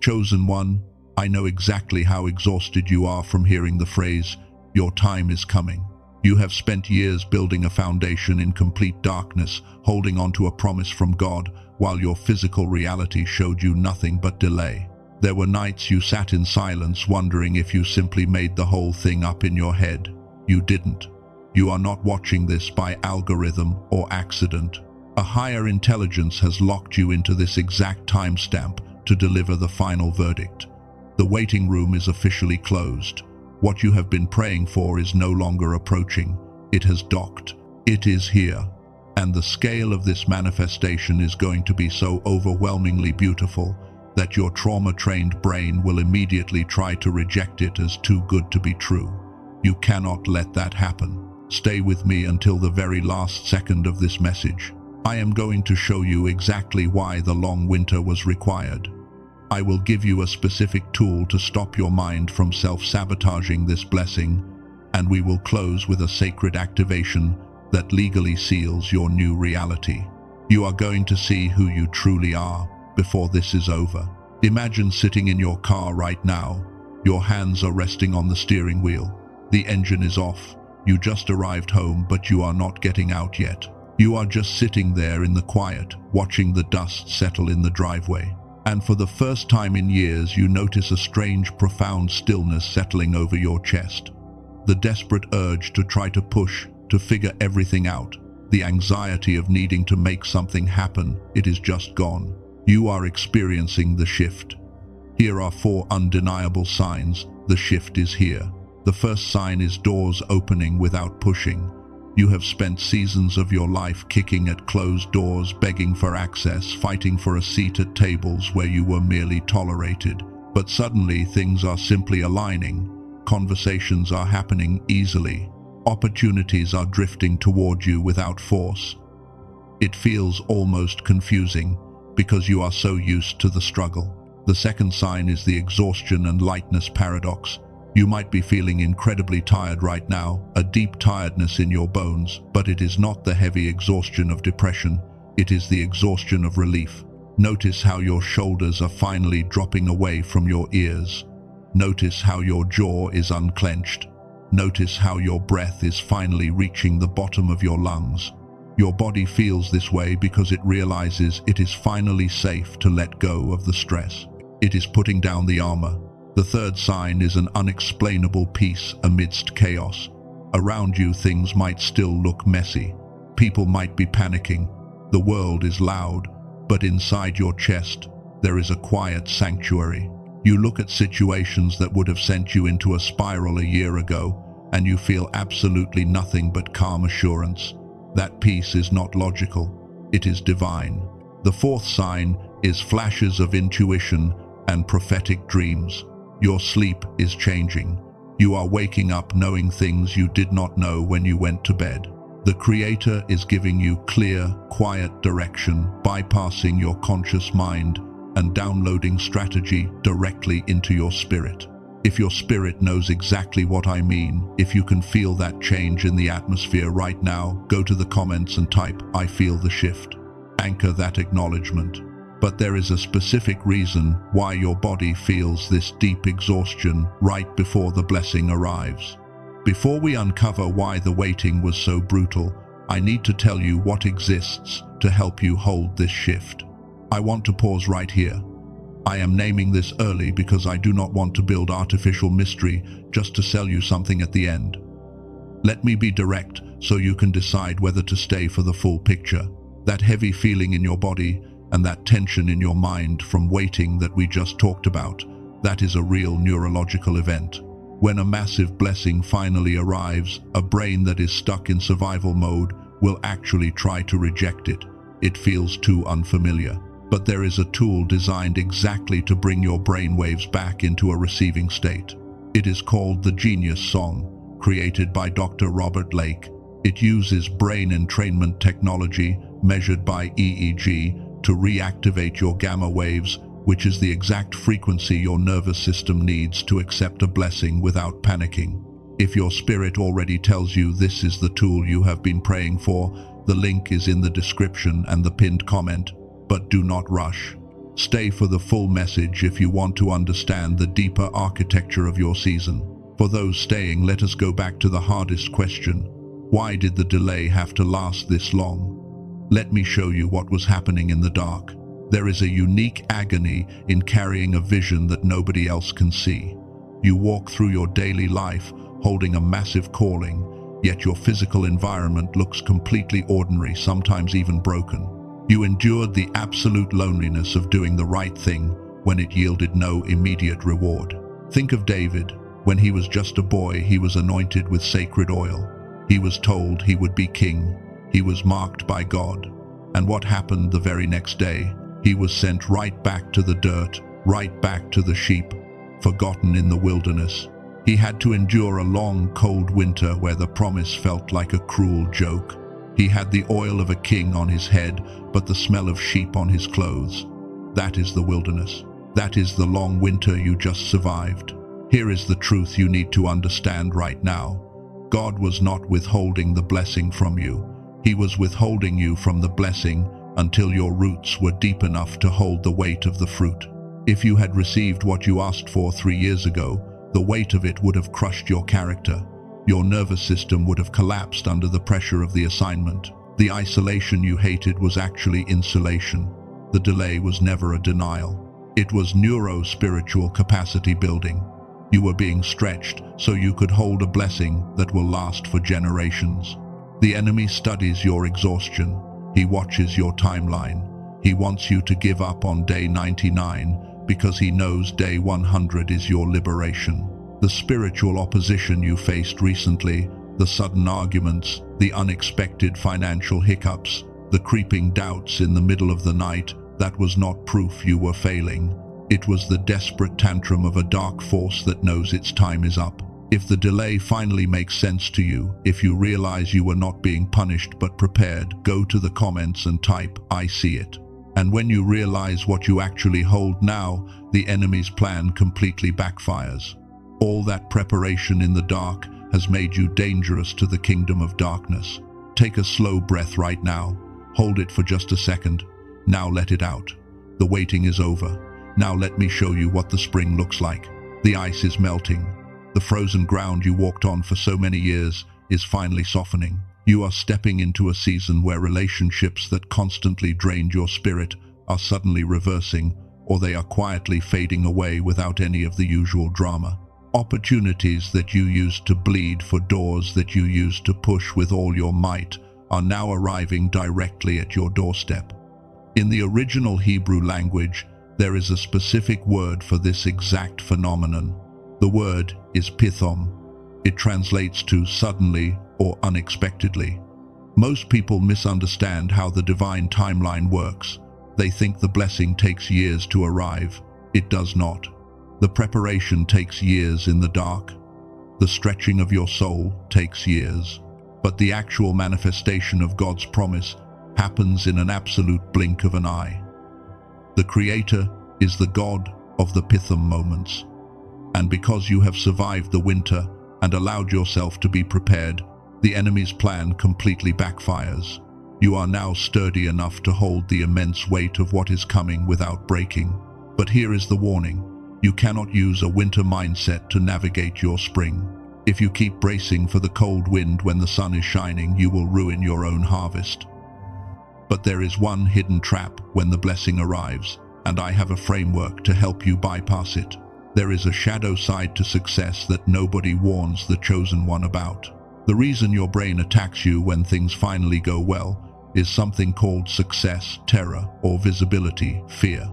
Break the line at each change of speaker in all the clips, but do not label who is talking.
Chosen one, I know exactly how exhausted you are from hearing the phrase, "Your time is coming." You have spent years building a foundation in complete darkness, holding on to a promise from God, while your physical reality showed you nothing but delay. There were nights you sat in silence, wondering if you simply made the whole thing up in your head. You didn't. You are not watching this by algorithm or accident. A higher intelligence has locked you into this exact timestamp to deliver the final verdict. The waiting room is officially closed. What you have been praying for is no longer approaching. It has docked. It is here. And the scale of this manifestation is going to be so overwhelmingly beautiful that your trauma-trained brain will immediately try to reject it as too good to be true. You cannot let that happen. Stay with me until the very last second of this message. I am going to show you exactly why the long winter was required. I will give you a specific tool to stop your mind from self-sabotaging this blessing, and we will close with a sacred activation that legally seals your new reality. You are going to see who you truly are before this is over. Imagine sitting in your car right now. Your hands are resting on the steering wheel. The engine is off. You just arrived home, but you are not getting out yet. You are just sitting there in the quiet, watching the dust settle in the driveway. And for the first time in years, you notice a strange, profound stillness settling over your chest. The desperate urge to try to push, to figure everything out, the anxiety of needing to make something happen, it is just gone. You are experiencing the shift. Here are 4 undeniable signs the shift is here. The first sign is doors opening without pushing. You have spent seasons of your life kicking at closed doors, begging for access, fighting for a seat at tables where you were merely tolerated. But suddenly things are simply aligning. Conversations are happening easily. Opportunities are drifting toward you without force. It feels almost confusing because you are so used to the struggle. The second sign is the exhaustion and lightness paradox. You might be feeling incredibly tired right now, a deep tiredness in your bones, but it is not the heavy exhaustion of depression, it is the exhaustion of relief. Notice how your shoulders are finally dropping away from your ears. Notice how your jaw is unclenched. Notice how your breath is finally reaching the bottom of your lungs. Your body feels this way because it realizes it is finally safe to let go of the stress. It is putting down the armor. The third sign is an unexplainable peace amidst chaos. Around you, things might still look messy. People might be panicking. The world is loud, but inside your chest, there is a quiet sanctuary. You look at situations that would have sent you into a spiral a year ago, and you feel absolutely nothing but calm assurance. That peace is not logical, it is divine. The fourth sign is flashes of intuition and prophetic dreams. Your sleep is changing. You are waking up knowing things you did not know when you went to bed. The Creator is giving you clear, quiet direction, bypassing your conscious mind and downloading strategy directly into your spirit. If your spirit knows exactly what I mean, if you can feel that change in the atmosphere right now, go to the comments and type, "I feel the shift." Anchor that acknowledgement. But there is a specific reason why your body feels this deep exhaustion right before the blessing arrives. Before we uncover why the waiting was so brutal, I need to tell you what exists to help you hold this shift. I want to pause right here. I am naming this early because I do not want to build artificial mystery just to sell you something at the end. Let me be direct so you can decide whether to stay for the full picture. That heavy feeling in your body and that tension in your mind from waiting that we just talked about, that is a real neurological event. When a massive blessing finally arrives, a brain that is stuck in survival mode will actually try to reject it. It feels too unfamiliar. But there is a tool designed exactly to bring your brainwaves back into a receiving state. It is called the Genius Song, created by Dr. Robert Lake. It uses brain entrainment technology measured by EEG to reactivate your gamma waves, which is the exact frequency your nervous system needs to accept a blessing without panicking. If your spirit already tells you this is the tool you have been praying for, the link is in the description and the pinned comment, but do not rush. Stay for the full message if you want to understand the deeper architecture of your season. For those staying, let us go back to the hardest question. Why did the delay have to last this long? Let me show you what was happening in the dark. There is a unique agony in carrying a vision that nobody else can see. You walk through your daily life holding a massive calling, yet your physical environment looks completely ordinary, sometimes even broken. You endured the absolute loneliness of doing the right thing when it yielded no immediate reward. Think of David. When he was just a boy, he was anointed with sacred oil. He was told he would be king. He was marked by God. And what happened the very next day? He was sent right back to the dirt, right back to the sheep, forgotten in the wilderness. He had to endure a long, cold winter where the promise felt like a cruel joke. He had the oil of a king on his head, but the smell of sheep on his clothes. That is the wilderness. That is the long winter you just survived. Here is the truth you need to understand right now. God was not withholding the blessing from you. He was withholding you from the blessing until your roots were deep enough to hold the weight of the fruit. If you had received what you asked for 3 years ago, the weight of it would have crushed your character. Your nervous system would have collapsed under the pressure of the assignment. The isolation you hated was actually insulation. The delay was never a denial. It was neuro-spiritual capacity building. You were being stretched so you could hold a blessing that will last for generations. The enemy studies your exhaustion. He watches your timeline. He wants you to give up on day 99 because he knows day 100 is your liberation. The spiritual opposition you faced recently, the sudden arguments, the unexpected financial hiccups, the creeping doubts in the middle of the night, that was not proof you were failing. It was the desperate tantrum of a dark force that knows its time is up. If the delay finally makes sense to you, if you realize you were not being punished but prepared, go to the comments and type, "I see it." And when you realize what you actually hold now, the enemy's plan completely backfires. All that preparation in the dark has made you dangerous to the kingdom of darkness. Take a slow breath right now. Hold it for just a second. Now let it out. The waiting is over. Now let me show you what the spring looks like. The ice is melting. The frozen ground you walked on for so many years is finally softening. You are stepping into a season where relationships that constantly drained your spirit are suddenly reversing, or they are quietly fading away without any of the usual drama. Opportunities that you used to bleed for doors that you used to push with all your might are now arriving directly at your doorstep. In the original Hebrew language, there is a specific word for this exact phenomenon. The word is pithom. It translates to suddenly or unexpectedly. Most people misunderstand how the divine timeline works. They think the blessing takes years to arrive. It does not. The preparation takes years in the dark. The stretching of your soul takes years. But the actual manifestation of God's promise happens in an absolute blink of an eye. The Creator is the God of the Pithom moments. And because you have survived the winter and allowed yourself to be prepared, the enemy's plan completely backfires. You are now sturdy enough to hold the immense weight of what is coming without breaking. But here is the warning. You cannot use a winter mindset to navigate your spring. If you keep bracing for the cold wind when the sun is shining, you will ruin your own harvest. But there is one hidden trap when the blessing arrives, and I have a framework to help you bypass it. There is a shadow side to success that nobody warns the chosen one about. The reason your brain attacks you when things finally go well is something called success, terror, or visibility, fear.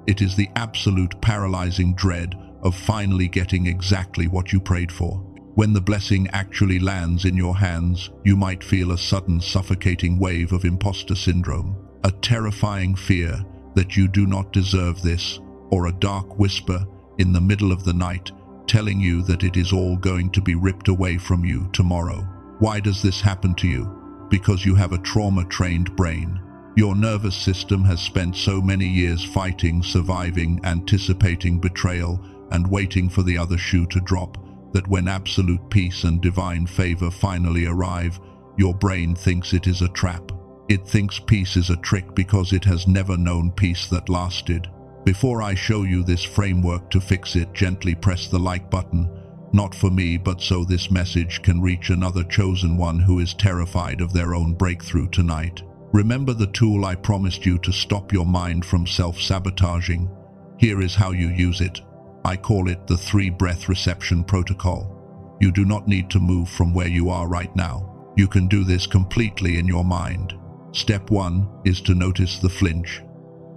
It is the absolute paralyzing dread of finally getting exactly what you prayed for. When the blessing actually lands in your hands, you might feel a sudden suffocating wave of imposter syndrome, a terrifying fear that you do not deserve this, or a dark whisper in the middle of the night telling you that it is all going to be ripped away from you tomorrow. Why does this happen to you? Because you have a trauma-trained brain. Your nervous system has spent so many years fighting, surviving, anticipating betrayal, and waiting for the other shoe to drop, that when absolute peace and divine favor finally arrive, your brain thinks it is a trap. It thinks peace is a trick because it has never known peace that lasted. Before I show you this framework to fix it, gently press the like button, not for me, but so this message can reach another chosen one who is terrified of their own breakthrough tonight. Remember the tool I promised you to stop your mind from self-sabotaging? Here is how you use it. I call it the 3-breath reception protocol. You do not need to move from where you are right now. You can do this completely in your mind. Step 1 is to notice the flinch.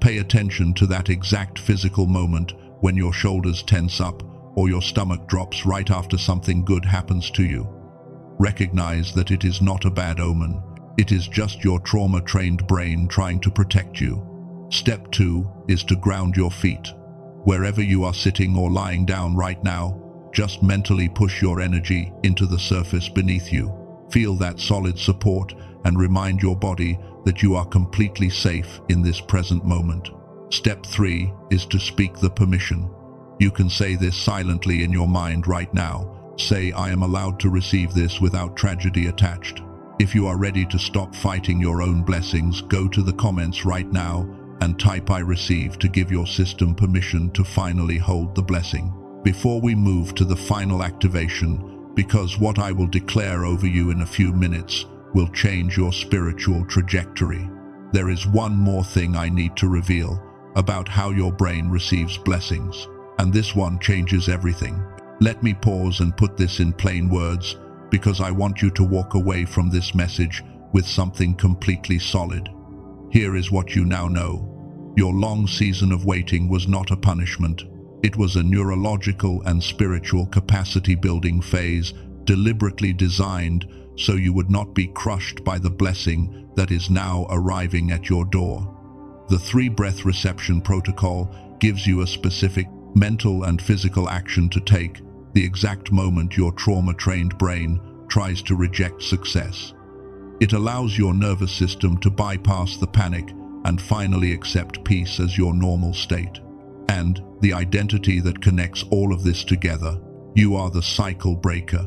Pay attention to that exact physical moment when your shoulders tense up or your stomach drops right after something good happens to you. Recognize that it is not a bad omen. It is just your trauma-trained brain trying to protect you. Step 2 is to ground your feet. Wherever you are sitting or lying down right now, just mentally push your energy into the surface beneath you. Feel that solid support and remind your body that you are completely safe in this present moment. Step 3 is to speak the permission. You can say this silently in your mind right now. Say, I am allowed to receive this without tragedy attached. If you are ready to stop fighting your own blessings, go to the comments right now and type I receive to give your system permission to finally hold the blessing. Before we move to the final activation, because what I will declare over you in a few minutes will change your spiritual trajectory. There is one more thing I need to reveal about how your brain receives blessings, and this one changes everything. Let me pause and put this in plain words, because I want you to walk away from this message with something completely solid. Here is what you now know. Your long season of waiting was not a punishment. It was a neurological and spiritual capacity-building phase deliberately designed so you would not be crushed by the blessing that is now arriving at your door. The 3-breath reception protocol gives you a specific mental and physical action to take the exact moment your trauma-trained brain tries to reject success. It allows your nervous system to bypass the panic and finally accept peace as your normal state. And the identity that connects all of this together, you are the cycle breaker.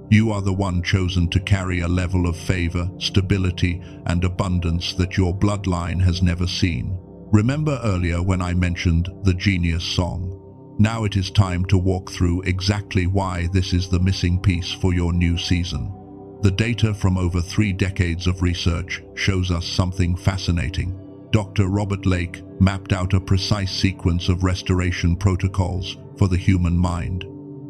You are the one chosen to carry a level of favor, stability, and abundance that your bloodline has never seen. Remember earlier when I mentioned the genius song? Now it is time to walk through exactly why this is the missing piece for your new season. The data from over 3 decades of research shows us something fascinating. Dr. Robert Lake mapped out a precise sequence of restoration protocols for the human mind.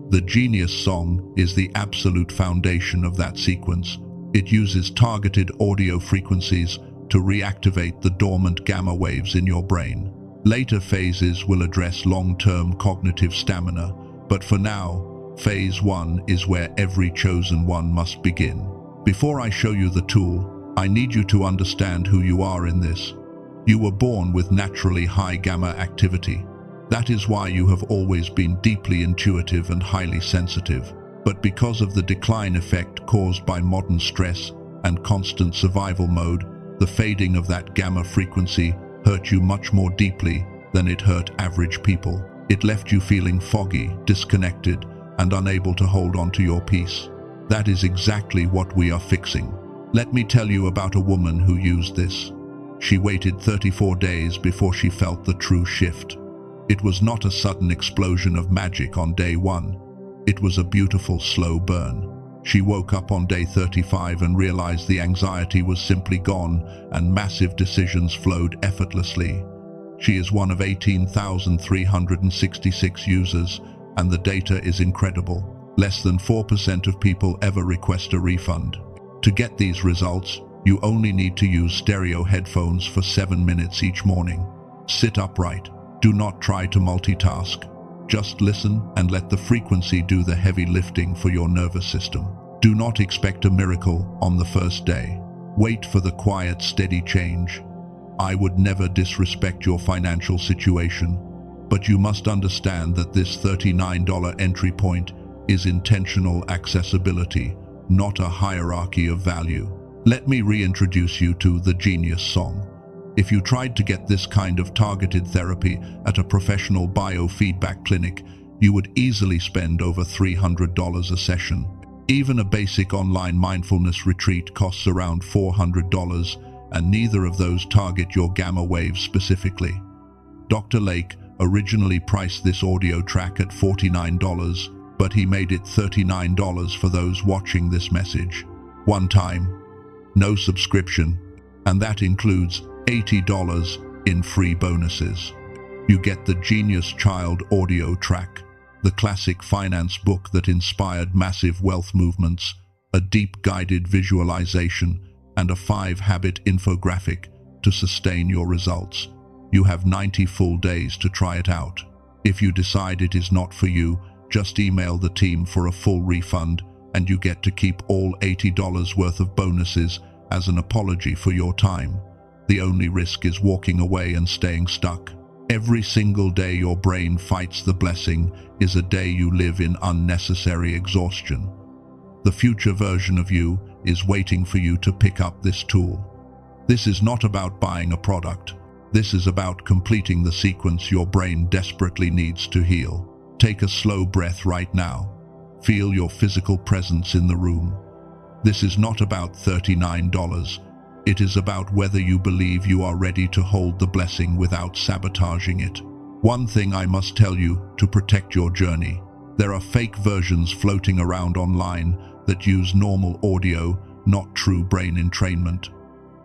The genius song is the absolute foundation of that sequence. It uses targeted audio frequencies to reactivate the dormant gamma waves in your brain. Later phases will address long-term cognitive stamina, but for now, phase 1 is where every chosen one must begin. Before I show you the tool, I need you to understand who you are in this. You were born with naturally high gamma activity. That is why you have always been deeply intuitive and highly sensitive. But because of the decline effect caused by modern stress and constant survival mode, the fading of that gamma frequency hurt you much more deeply than it hurt average people. It left you feeling foggy, disconnected, and unable to hold on to your peace. That is exactly what we are fixing. Let me tell you about a woman who used this. She waited 34 days before she felt the true shift. It was not a sudden explosion of magic on day 1. It was a beautiful, slow burn. She woke up on day 35 and realized the anxiety was simply gone and massive decisions flowed effortlessly. She is one of 18,366 users, and the data is incredible. Less than 4% of people ever request a refund. To get these results, you only need to use stereo headphones for 7 minutes each morning. Sit upright. Do not try to multitask. Just listen and let the frequency do the heavy lifting for your nervous system. Do not expect a miracle on the first day. Wait for the quiet, steady change. I would never disrespect your financial situation, but you must understand that this $39 entry point is intentional accessibility, not a hierarchy of value. Let me reintroduce you to the genius song. If you tried to get this kind of targeted therapy at a professional biofeedback clinic, you would easily spend over $300 a session. Even a basic online mindfulness retreat costs around $400, and neither of those target your gamma waves specifically. Dr. Lake originally priced this audio track at $49, but he made it $39 for those watching this message. One time, no subscription, and that includes $80 in free bonuses. You get the Genius Child audio track, the classic finance book that inspired massive wealth movements, a deep guided visualization, and a 5-habit infographic to sustain your results. You have 90 full days to try it out. If you decide it is not for you, just email the team for a full refund, and you get to keep all $80 worth of bonuses as an apology for your time. The only risk is walking away and staying stuck. Every single day your brain fights the blessing is a day you live in unnecessary exhaustion. The future version of you is waiting for you to pick up this tool. This is not about buying a product. This is about completing the sequence your brain desperately needs to heal. Take a slow breath right now. Feel your physical presence in the room. This is not about $39. It is about whether you believe you are ready to hold the blessing without sabotaging it. One thing I must tell you to protect your journey. There are fake versions floating around online that use normal audio, not true brain entrainment.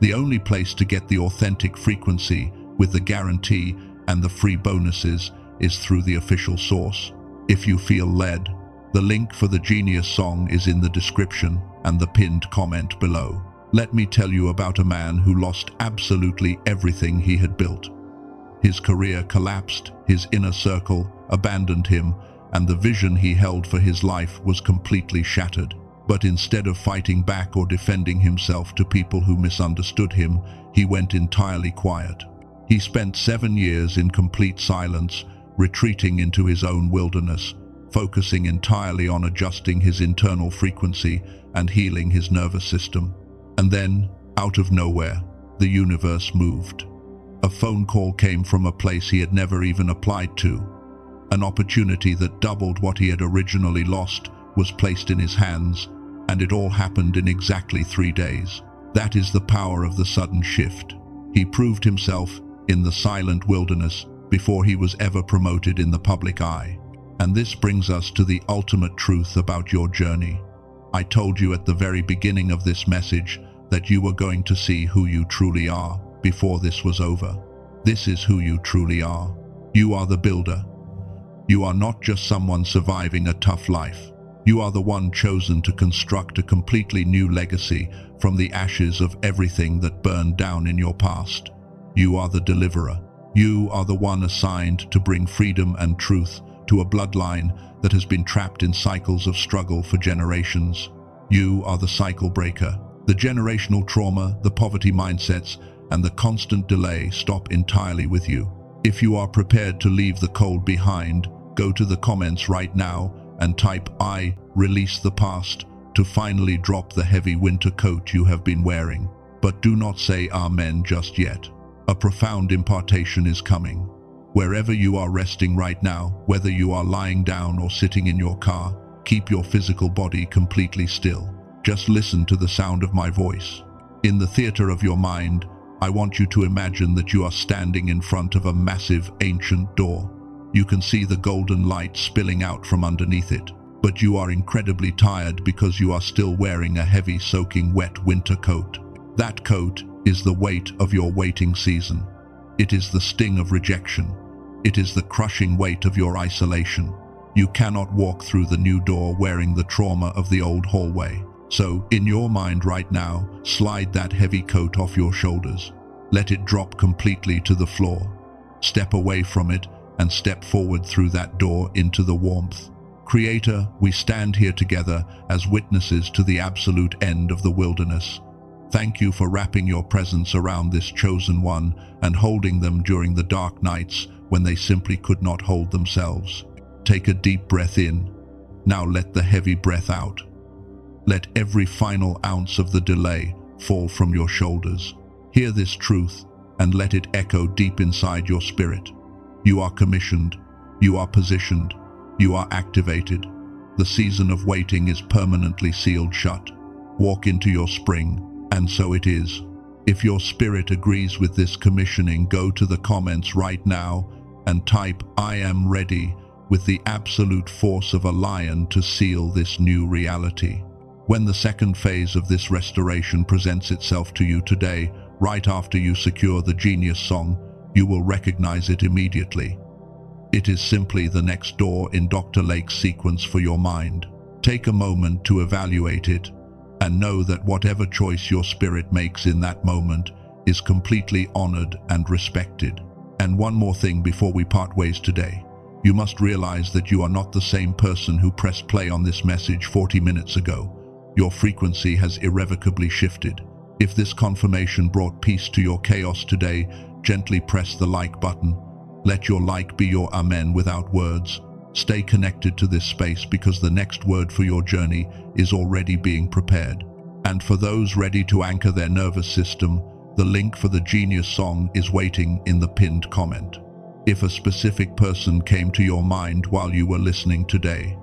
The only place to get the authentic frequency with the guarantee and the free bonuses is through the official source. If you feel led, the link for the Genius song is in the description and the pinned comment below. Let me tell you about a man who lost absolutely everything he had built. His career collapsed, his inner circle abandoned him, and the vision he held for his life was completely shattered. But instead of fighting back or defending himself to people who misunderstood him, he went entirely quiet. He spent 7 years in complete silence, retreating into his own wilderness, focusing entirely on adjusting his internal frequency and healing his nervous system. And then, out of nowhere, the universe moved. A phone call came from a place he had never even applied to. An opportunity that doubled what he had originally lost was placed in his hands, and it all happened in exactly 3 days. That is the power of the sudden shift. He proved himself in the silent wilderness before he was ever promoted in the public eye. And this brings us to the ultimate truth about your journey. I told you at the very beginning of this message that you were going to see who you truly are before this was over. This is who you truly are. You are the builder. You are not just someone surviving a tough life. You are the one chosen to construct a completely new legacy from the ashes of everything that burned down in your past. You are the deliverer. You are the one assigned to bring freedom and truth to a bloodline that has been trapped in cycles of struggle for generations. You are the cycle breaker. The generational trauma, the poverty mindsets, and the constant delay stop entirely with you. If you are prepared to leave the cold behind, go to the comments right now and type "I release the past" to finally drop the heavy winter coat you have been wearing. But do not say Amen just yet. A profound impartation is coming. Wherever you are resting right now, whether you are lying down or sitting in your car, keep your physical body completely still. Just listen to the sound of my voice. In the theater of your mind, I want you to imagine that you are standing in front of a massive ancient door. You can see the golden light spilling out from underneath it, but you are incredibly tired because you are still wearing a heavy, soaking wet winter coat. That coat is the weight of your waiting season. It is the sting of rejection. It is the crushing weight of your isolation. You cannot walk through the new door wearing the trauma of the old hallway. So, in your mind right now, slide that heavy coat off your shoulders. Let it drop completely to the floor. Step away from it and step forward through that door into the warmth. Creator, we stand here together as witnesses to the absolute end of the wilderness. Thank you for wrapping your presence around this chosen one and holding them during the dark nights when they simply could not hold themselves. Take a deep breath in. Now let the heavy breath out. Let every final ounce of the delay fall from your shoulders. Hear this truth and let it echo deep inside your spirit. You are commissioned. You are positioned. You are activated. The season of waiting is permanently sealed shut. Walk into your spring, and so it is. If your spirit agrees with this commissioning, go to the comments right now and type "I am ready" with the absolute force of a lion to seal this new reality. When the second phase of this restoration presents itself to you today, right after you secure the genius song, you will recognize it immediately. It is simply the next door in Dr. Lake's sequence for your mind. Take a moment to evaluate it, and know that whatever choice your spirit makes in that moment is completely honored and respected. And one more thing before we part ways today. You must realize that you are not the same person who pressed play on this message 40 minutes ago. Your frequency has irrevocably shifted. If this confirmation brought peace to your chaos today, gently press the like button. Let your like be your amen without words. Stay connected to this space because the next word for your journey is already being prepared. And for those ready to anchor their nervous system, the link for the genius song is waiting in the pinned comment. If a specific person came to your mind while you were listening today,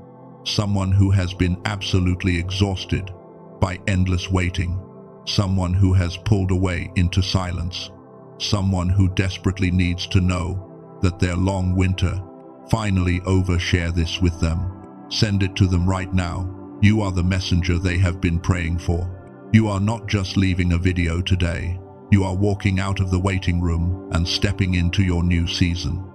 someone who has been absolutely exhausted by endless waiting, someone who has pulled away into silence, someone who desperately needs to know that their long winter finally over, share this with them. Send it to them right now. You are the messenger they have been praying for. You are not just leaving a video today. You are walking out of the waiting room and stepping into your new season.